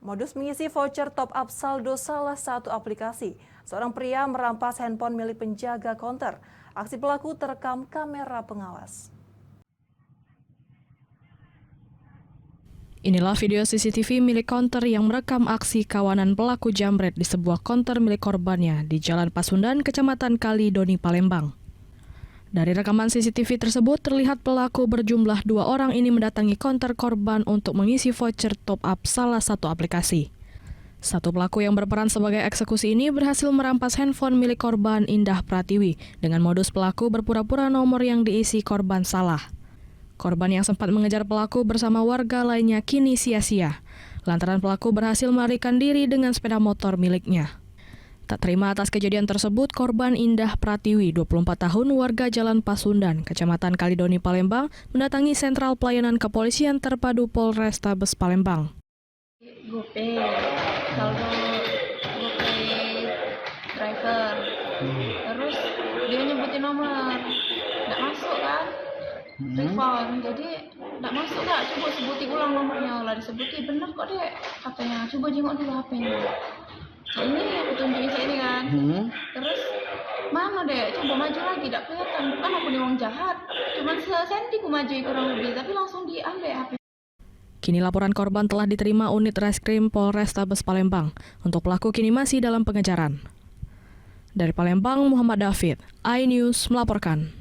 Modus mengisi voucher top up saldo salah satu aplikasi. Seorang pria merampas handphone milik penjaga konter. Aksi pelaku terekam kamera pengawas. Inilah video CCTV milik konter yang merekam aksi kawanan pelaku jambret di sebuah konter milik korbannya di Jalan Pasundan, Kecamatan Kalidoni, Palembang. Dari rekaman CCTV tersebut terlihat pelaku berjumlah 2 orang ini mendatangi konter korban untuk mengisi voucher top up salah satu aplikasi. Satu pelaku yang berperan sebagai eksekusi ini berhasil merampas handphone milik korban Indah Pratiwi dengan modus pelaku berpura-pura nomor yang diisi korban salah. Korban yang sempat mengejar pelaku bersama warga lainnya kini sia-sia, lantaran pelaku berhasil melarikan diri dengan sepeda motor miliknya. Tak terima atas kejadian tersebut, korban Indah Pratiwi, 24 tahun, warga Jalan Pasundan, Kecamatan Kalidoni, Palembang, mendatangi Sentral Pelayanan Kepolisian Terpadu Polrestabes Palembang. GoPay, saldo GoPay driver, terus dia nyebutin nomor, nggak masuk kan, telepon, jadi nggak masuk kak, coba sebutin ulang nomornya, lah disebutin, bener kok dek, katanya, coba jenguk dulu HP-nya. Ini aku tunjukin saya ini kan, terus mana dek, coba maju lagi, tidak kelihatan, bukan aku nih orang jahat, cuma sesenti ku maju kurang lebih, tapi langsung diambil HP. Kini laporan korban telah diterima unit Reskrim Polrestabes Palembang. Untuk pelaku kini masih dalam pengejaran. Dari Palembang, Muhammad David, iNews melaporkan.